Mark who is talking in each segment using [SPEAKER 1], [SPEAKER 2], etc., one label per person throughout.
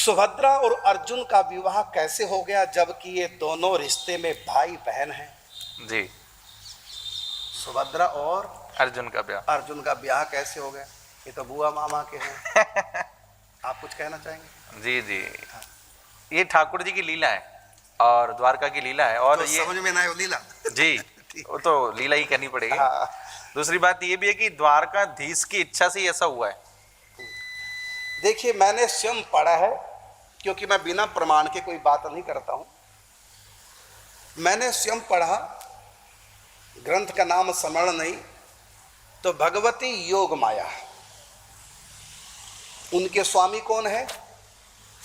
[SPEAKER 1] सुभद्रा और अर्जुन का विवाह कैसे हो गया, जबकि ये दोनों रिश्ते में भाई बहन हैं?
[SPEAKER 2] जी,
[SPEAKER 1] सुभद्रा और
[SPEAKER 2] अर्जुन का ब्याह
[SPEAKER 1] कैसे हो गया? ये तो बुआ मामा के हैं। आप कुछ कहना चाहेंगे?
[SPEAKER 2] जी जी, ये ठाकुर जी की लीला है और द्वारका की लीला है। और
[SPEAKER 1] तो
[SPEAKER 2] ये
[SPEAKER 1] समझ में ना आए लीला
[SPEAKER 2] जी, वो तो लीला ही करनी पड़ेगी।
[SPEAKER 1] हाँ।
[SPEAKER 2] दूसरी बात ये भी है कि द्वारकाधीश की इच्छा से ऐसा हुआ है।
[SPEAKER 1] देखिए, मैंने स्वयं पढ़ा है, क्योंकि मैं बिना प्रमाण के कोई बात नहीं करता हूं। मैंने स्वयं पढ़ा, ग्रंथ का नाम स्मरण नहीं, तो भगवती योग माया, उनके स्वामी कौन है?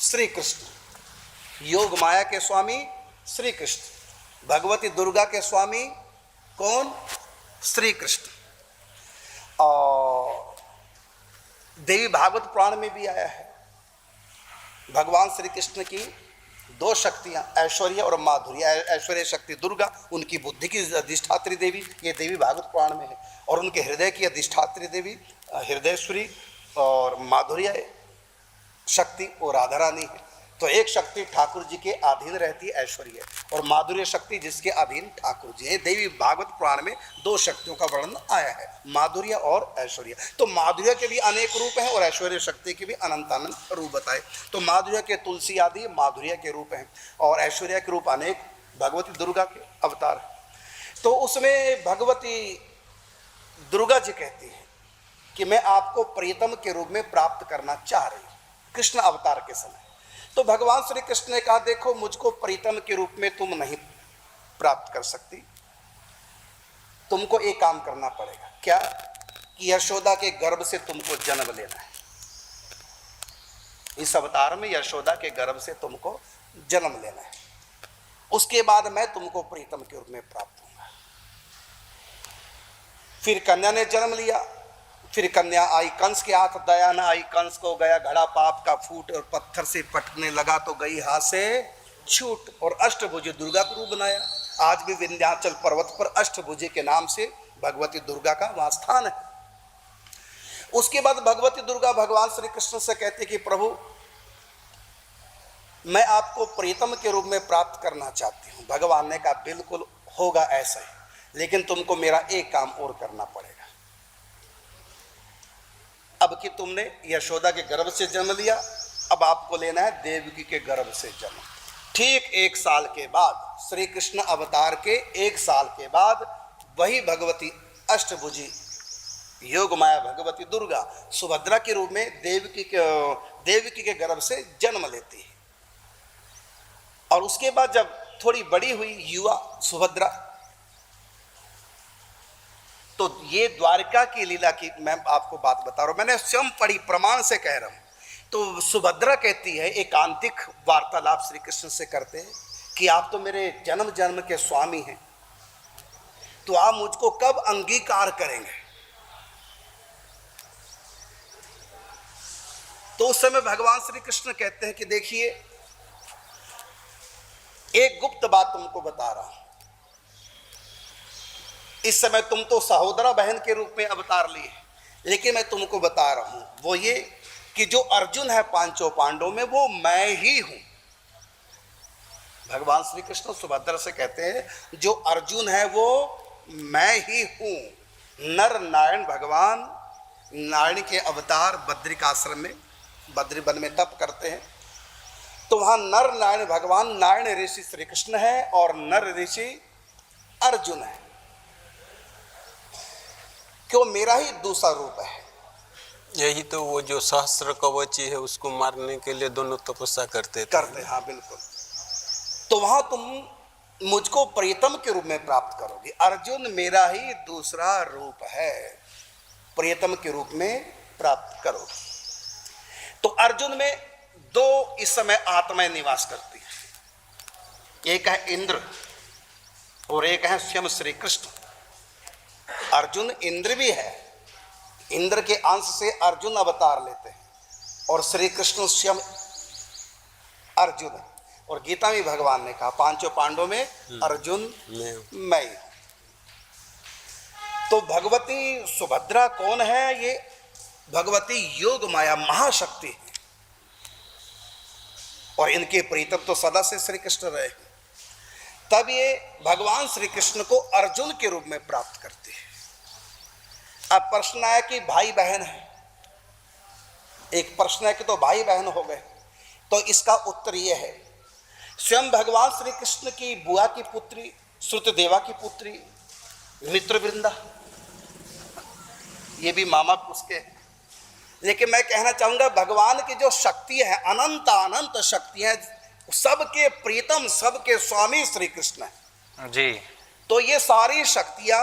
[SPEAKER 1] श्री कृष्ण। योग माया के स्वामी श्री कृष्ण। भगवती दुर्गा के स्वामी कौन? श्री कृष्ण। और देवी भागवत पुराण में भी आया है, भगवान श्री कृष्ण की दो शक्तियां, ऐश्वर्य और माधुर्य। ऐश्वर्य शक्ति दुर्गा, उनकी बुद्धि की अधिष्ठात्री देवी, ये देवी भागवत पुराण में है। और उनके हृदय की अधिष्ठात्री देवी हृदयश्वरी, और माधुर्य शक्ति वो राधा रानी है। तो एक शक्ति ठाकुर जी के अधीन रहती है, ऐश्वर्य, और माधुर्य शक्ति जिसके अधीन ठाकुर जी है। देवी भागवत पुराण में दो शक्तियों का वर्णन आया है, माधुर्य और ऐश्वर्य। तो माधुर्य के भी अनेक रूप हैं और ऐश्वर्य शक्ति के भी अनंत अनंत रूप बताए। तो माधुर्य के तुलसी आदि माधुर्य के रूप हैं, और ऐश्वर्य के रूप अनेक भगवती दुर्गा के अवतार हैं। तो उसमें भगवती दुर्गा जी कहती है कि मैं आपको प्रियतम के रूप में प्राप्त करना चाह रही हूँ, कृष्ण अवतार के समय। तो भगवान श्री कृष्ण ने कहा, देखो मुझको प्रीतम के रूप में तुम नहीं प्राप्त कर सकती, तुमको एक काम करना पड़ेगा। क्या? कि यशोदा के गर्भ से तुमको जन्म लेना है। इस अवतार में यशोदा के गर्भ से तुमको जन्म लेना है, उसके बाद मैं तुमको प्रीतम के रूप में प्राप्त होऊंगा। फिर कन्या ने जन्म लिया, फिर कन्या आई कंस के हाथ, दया न आई कंस को, गया घड़ा पाप का फूट, और पत्थर से पटकने लगा तो गई हाथ से छूट, और अष्टभुजी दुर्गा को रूप बनाया। आज भी विंध्याचल पर्वत पर अष्टभुजी के नाम से भगवती दुर्गा का वहां स्थान है। उसके बाद भगवती दुर्गा भगवान श्री कृष्ण से कहती कि प्रभु, मैं आपको प्रीतम के रूप में प्राप्त करना चाहती हूँ। भगवान ने कहा, बिल्कुल होगा ऐसा ही, लेकिन तुमको मेरा एक काम और करना पड़ेगा। अब कि तुमने यशोदा के गर्भ से जन्म लिया, अब आपको लेना है देवकी के गर्भ से जन्म। ठीक 1 साल के बाद, श्री कृष्ण अवतार के 1 साल के बाद, वही भगवती अष्टभुजी योग माया भगवती दुर्गा सुभद्रा के रूप में देवकी के गर्भ से जन्म लेती है। और उसके बाद जब थोड़ी बड़ी हुई युवा सुभद्रा, तो ये द्वारका की लीला की मैं आपको बात बता रहा हूं, मैंने स्वयं पढ़ी, प्रमाण से कह रहा हूं। तो सुभद्रा कहती है, एकांतिक वार्तालाप श्री कृष्ण से करते हैं कि आप तो मेरे जन्म जन्म के स्वामी हैं, तो आप मुझको कब अंगीकार करेंगे? तो उस समय भगवान श्री कृष्ण कहते हैं कि देखिए, एक गुप्त बात तुमको बता रहा हूं। इस समय तुम तो सहोदरा बहन के रूप में अवतार लिए, लेकिन मैं तुमको बता रहा हूं, वो ये कि जो अर्जुन है पांचों पांडवों में, वो मैं ही हूं। भगवान श्री कृष्ण सुभद्रा से कहते हैं, जो अर्जुन है वो मैं ही हूं। नर नारायण भगवान नारायण के अवतार बद्रिकाश्रम में, बद्रीवन में तप करते हैं। तो वहां नर नारायण भगवान, नारायण ऋषि श्री कृष्ण है और नर ऋषि अर्जुन है। क्यों? मेरा ही दूसरा रूप है।
[SPEAKER 3] यही तो वो जो सहस्त्र कवची है, उसको मारने के लिए दोनों तपस्या करते थे।
[SPEAKER 1] हाँ बिल्कुल। तो वहां तुम मुझको प्रियतम के रूप में प्राप्त करोगे। अर्जुन मेरा ही दूसरा रूप है, प्रियतम के रूप में प्राप्त करोगे। तो अर्जुन में 2 इस समय आत्माएं निवास करती है, एक है इंद्र और एक है स्वयं श्री कृष्ण। अर्जुन इंद्र भी है, इंद्र के अंश से अर्जुन अवतार लेते हैं, और श्री कृष्ण स्वयं अर्जुन है। और गीता में भगवान ने कहा, पांचों पांडवों में अर्जुन मैं। तो भगवती सुभद्रा कौन है? ये भगवती योग माया महाशक्ति है। और इनके प्रीतम तो सदा से श्री कृष्ण रहे। तब ये भगवान श्री कृष्ण को अर्जुन के रूप में प्राप्त करते हैं। अब प्रश्न आया कि भाई बहन है, एक प्रश्न है कि तो भाई बहन हो गए, तो इसका उत्तर यह है, स्वयं भगवान श्री कृष्ण की बुआ की पुत्री श्रुतदेवा की पुत्री मित्रवृंदा, ये भी मामा उसके। लेकिन मैं कहना चाहूंगा भगवान की जो शक्ति है, अनंत अनंत शक्ति है, सबके प्रीतम सबके स्वामी श्री कृष्ण है
[SPEAKER 2] जी।
[SPEAKER 1] तो ये सारी शक्तियां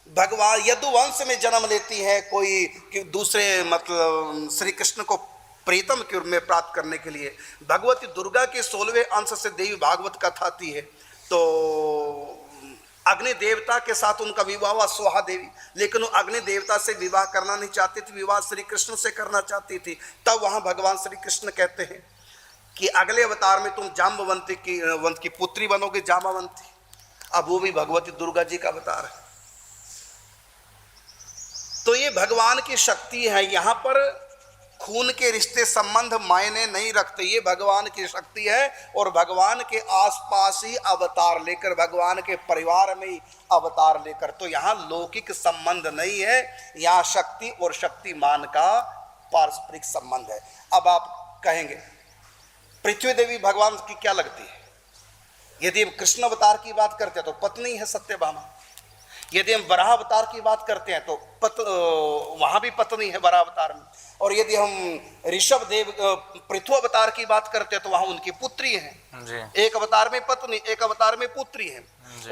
[SPEAKER 1] भगवान यदुवंश में जन्म लेती है, कोई दूसरे मतलब श्री कृष्ण को प्रीतम के रूप में प्राप्त करने के लिए। भगवती दुर्गा के 16वें अंश से देवी भागवत कथा आती है, तो अग्नि देवता के साथ उनका विवाह हुआ, स्वाहा देवी, लेकिन वो अग्नि देवता से विवाह करना नहीं चाहती थी, विवाह श्री कृष्ण से करना चाहती थी। तब वहां भगवान श्री कृष्ण कहते हैं कि अगले अवतार में तुम जाम्बवंती की पुत्री बनोगे, जामावंती। अब वो भी भगवती दुर्गा जी का अवतार है। तो ये भगवान की शक्ति है। यहाँ पर खून के रिश्ते संबंध मायने नहीं रखते, ये भगवान की शक्ति है। और भगवान के आसपास ही अवतार लेकर, भगवान के परिवार में ही अवतार लेकर, तो यहाँ लौकिक संबंध नहीं है, यहाँ शक्ति और शक्तिमान का पारस्परिक संबंध है। अब आप कहेंगे पृथ्वी देवी भगवान की क्या लगती है? यदि हम कृष्ण अवतार की बात करते हैं तो पत्नी है सत्यभामा। यदि हम वराह अवतार की बात करते हैं तो वहां भी पत्नी है वराह अवतार में। और यदि हम ऋषभ देव पृथु अवतार की बात करते हैं तो वहां उनकी पुत्री है जी। एक अवतार में पत्नी, एक अवतार में पुत्री है।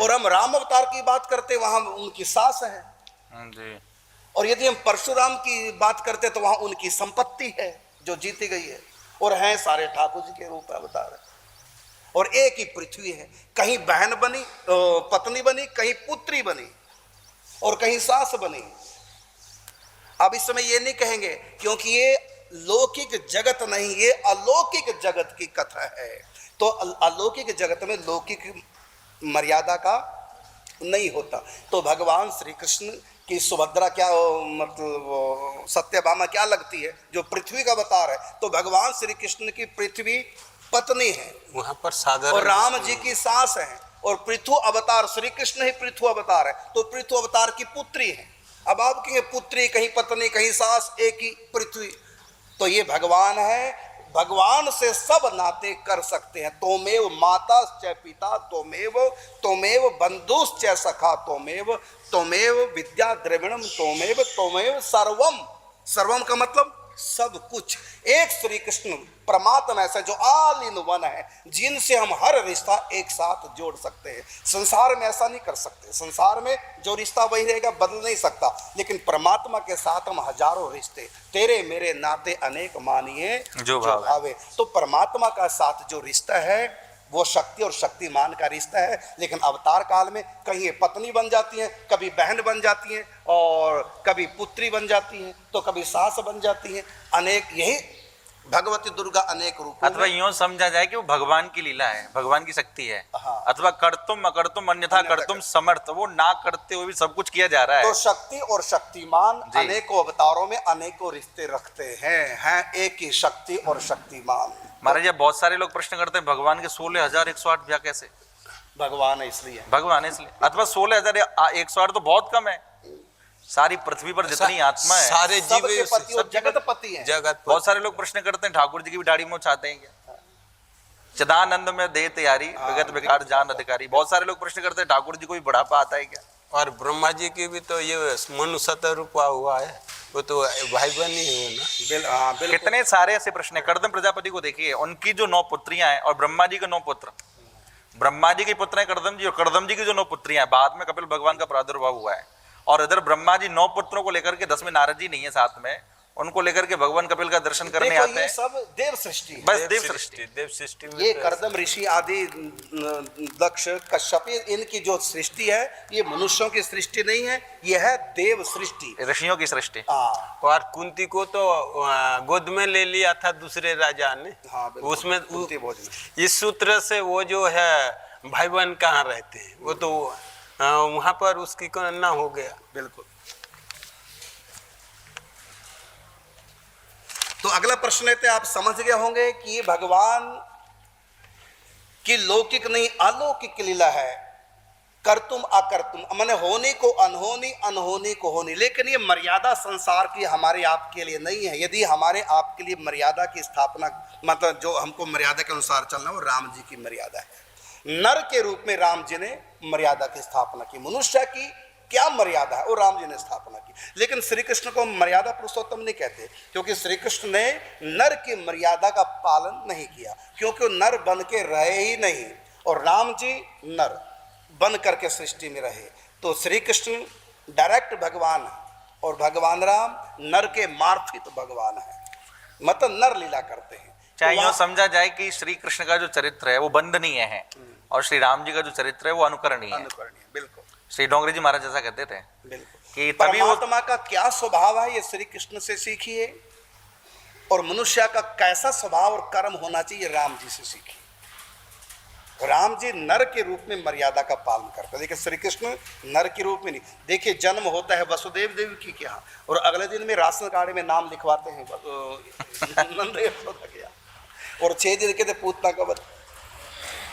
[SPEAKER 1] और हम राम अवतार की बात करते हैं वहां उनकी सास है जी। और यदि हम परशुराम की बात करते हैं तो वहां उनकी संपत्ति है जो जीती गई है। और हैं सारे ठाकुर जी के रूप अवतार है। और एक ही पृथ्वी है, कहीं बहन बनी पत्नी बनी, कहीं पुत्री बनी और कहीं सास बनी। अब इस समय ये नहीं कहेंगे क्योंकि ये लौकिक जगत नहीं, ये अलौकिक जगत की कथा है। तो अलौकिक जगत में लौकिक मर्यादा का नहीं होता। तो भगवान श्री कृष्ण की सुभद्रा क्या मतलब सत्यभामा क्या लगती है जो पृथ्वी का अवतार है? तो भगवान श्री कृष्ण की पृथ्वी पत्नी है
[SPEAKER 3] वहां पर साधारण,
[SPEAKER 1] और राम जी की सास है। और पृथु अवतार श्री कृष्ण ही पृथु अवतार है, तो पृथु अवतार की पुत्री है। अब आप कहेंगे पुत्री कहीं पत्नी कहीं सास, एक ही पृथ्वी। तो ये भगवान है, भगवान से सब नाते कर सकते हैं। तोमेव माता च पिता तोमेव बंधुश्च सखा तोमेव विद्या द्रविणम तोमेव सर्वम। सर्वम का मतलब सब कुछ। एक श्री कृष्ण परमात्मा ऐसा जो ऑल इन वन है, जिनसे हम हर रिश्ता एक साथ जोड़ सकते हैं। संसार में ऐसा नहीं कर सकते। संसार में जो रिश्ता वही रहेगा, बदल नहीं सकता। लेकिन परमात्मा के साथ हम हजारों रिश्ते, तेरे मेरे नाते अनेक मानिए जो भावे। तो परमात्मा का साथ जो रिश्ता है वो शक्ति और शक्तिमान का रिश्ता है। लेकिन अवतार काल में कहीं ये पत्नी बन जाती हैं, कभी बहन बन जाती हैं, और कभी पुत्री बन जाती हैं, तो कभी सास बन जाती हैं। अनेक, यही भगवती दुर्गा अनेक रूप।
[SPEAKER 2] अथवा यूं समझा जाए कि वो भगवान की लीला है, भगवान की शक्ति है।
[SPEAKER 1] हाँ।
[SPEAKER 2] अथवा कर्तुम अकर्तुम अन्यथा कर्तुम समर्थ, वो ना करते हुए भी सब कुछ किया जा रहा है।
[SPEAKER 1] तो शक्ति और शक्तिमान अनेकों अवतारों में अनेकों रिश्ते रखते हैं एक ही शक्ति और शक्तिमान।
[SPEAKER 2] महाराज जी बहुत सारे लोग प्रश्न करते हैं भगवान के 16,108 ब्याह कैसे?
[SPEAKER 1] भगवान है इसलिए,
[SPEAKER 2] भगवान है इसलिए। अथवा 16,108 तो बहुत कम है। सारी पृथ्वी पर जितनी आत्मा है,
[SPEAKER 3] सारे जीव
[SPEAKER 1] सब जगतपति हैं।
[SPEAKER 3] जगत।
[SPEAKER 2] बहुत सारे लोग प्रश्न करते हैं ठाकुर जी की भी दाढ़ी मूंछ चाहते हैं क्या? चिदानंद में दे तैयारी विगत विकार जान अधिकारी। बहुत सारे लोग प्रश्न करते हैं ठाकुर जी को भी बुढ़ापा आता है क्या?
[SPEAKER 3] और ब्रह्मा जी की भी तो ये मनुष्य रूपा हुआ है, वो तो भाई बहन ही है ना।
[SPEAKER 2] कितने सारे ऐसे प्रश्न है। कर्दम प्रजापति को देखिए, उनकी जो 9 पुत्रियां हैं और ब्रह्मा जी के 9 पुत्र। ब्रह्मा जी के पुत्र हैं कर्दम जी, और कर्दम जी की जो 9 पुत्रियां हैं, बाद में कपिल भगवान का प्रादुर्भाव हुआ है। और इधर ब्रह्मा जी 9 पुत्रों को लेकर के 10वें नारद जी नहीं है साथ में, उनको लेकर के भगवान कपिल का दर्शन करने आते हैं।
[SPEAKER 1] सब देव सृष्टि,
[SPEAKER 2] बस देव सृष्टि
[SPEAKER 1] ये कर्दम ऋषि आदि दक्ष कश्यप, इनकी जो सृष्टि है ये मनुष्यों की सृष्टि नहीं है, ये है देव सृष्टि,
[SPEAKER 2] ऋषियों की सृष्टि।
[SPEAKER 3] और कुंती को तो गोद में ले लिया था दूसरे राजा ने। उसमें इस सूत्र से वो जो है भाई बहन कहाँ रहते हैं, वो तो वहां पर उसकी ना हो गया।
[SPEAKER 1] बिल्कुल। तो अगला प्रश्न लेते हैं। आप समझ गए होंगे कि ये भगवान की लौकिक नहीं अलौकिक लीला है, करतुम अकर्तुम, माने होने को अनहोनी, अनहोनी को होनी। लेकिन ये मर्यादा संसार की हमारे आपके लिए नहीं है। यदि हमारे आपके लिए मर्यादा की स्थापना, मतलब जो हमको मर्यादा के अनुसार चलना, वो राम जी की मर्यादा है। नर के रूप में राम जी ने मर्यादा की स्थापना की। मनुष्य की क्या मर्यादा है, वो राम जी ने स्थापना की। लेकिन श्री कृष्ण को मर्यादा पुरुषोत्तम नहीं कहते, क्योंकि श्री कृष्ण ने नर की मर्यादा का पालन नहीं किया, क्योंकि वो नर बन के रहे ही नहीं, और राम जी नर बन करके सृष्टि में रहे। तो श्री कृष्ण डायरेक्ट भगवान है, और भगवान राम नर के मार्फित भगवान है, मतलब नर लीला करते हैं।
[SPEAKER 2] चाहे यूं समझा जाए कि श्री कृष्ण का जो चरित्र है वो बंदनीय है, और श्री राम जी का जो चरित्र है वो अनुकरणीय है।
[SPEAKER 1] बिल्कुल,
[SPEAKER 2] श्री डोंगरी जी महाराज जैसा कहते थे
[SPEAKER 1] बिल्कुल
[SPEAKER 2] कि तभी वो
[SPEAKER 1] परमात्मा का क्या स्वभाव है ये श्री कृष्ण से सीखिए, और मनुष्य का कैसा स्वभाव और कर्म होना चाहिए राम जी से सीखिए। राम जी नर के रूप में मर्यादा का पालन करते हैं, लेकिन श्री कृष्ण नर के रूप में नहीं। देखिए, जन्म होता है वसुदेव देव की क्या, और अगले दिन में राशन कार्ड में नाम लिखवाते हैं नंद यशोदा क्या, और 6 दिन के पूतना का वध।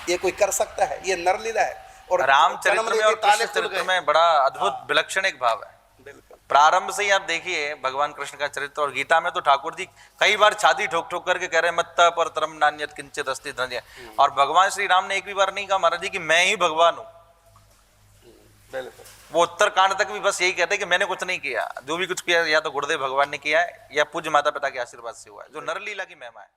[SPEAKER 1] ये कोई कर सकता है? ये नर लीला है। और
[SPEAKER 2] रामचरित्र में और कृष्ण चरित्र में बड़ा अद्भुत विलक्षण एक भाव है।
[SPEAKER 1] बिल्कुल,
[SPEAKER 2] प्रारंभ से ही आप देखिए भगवान कृष्ण का चरित्र, और गीता में तो ठाकुर जी कई बार छाती ठोक ठोक करके कह रहे हैं मत्ता पर तरम नान्यत किंचित अस्ति धन्य, और भगवान श्री राम ने एक भी बार नहीं कहा महाराज जी कि मैं ही भगवान हूं।
[SPEAKER 1] बिल्कुल,
[SPEAKER 2] वो उत्तरकांड तक भी बस यही कहते हैं कि मैंने कुछ नहीं किया, जो भी कुछ किया या तो गुरुदेव भगवान ने किया है या पूज्य माता पिता के आशीर्वाद से हुआ है, जो नरलीला की महिमा है।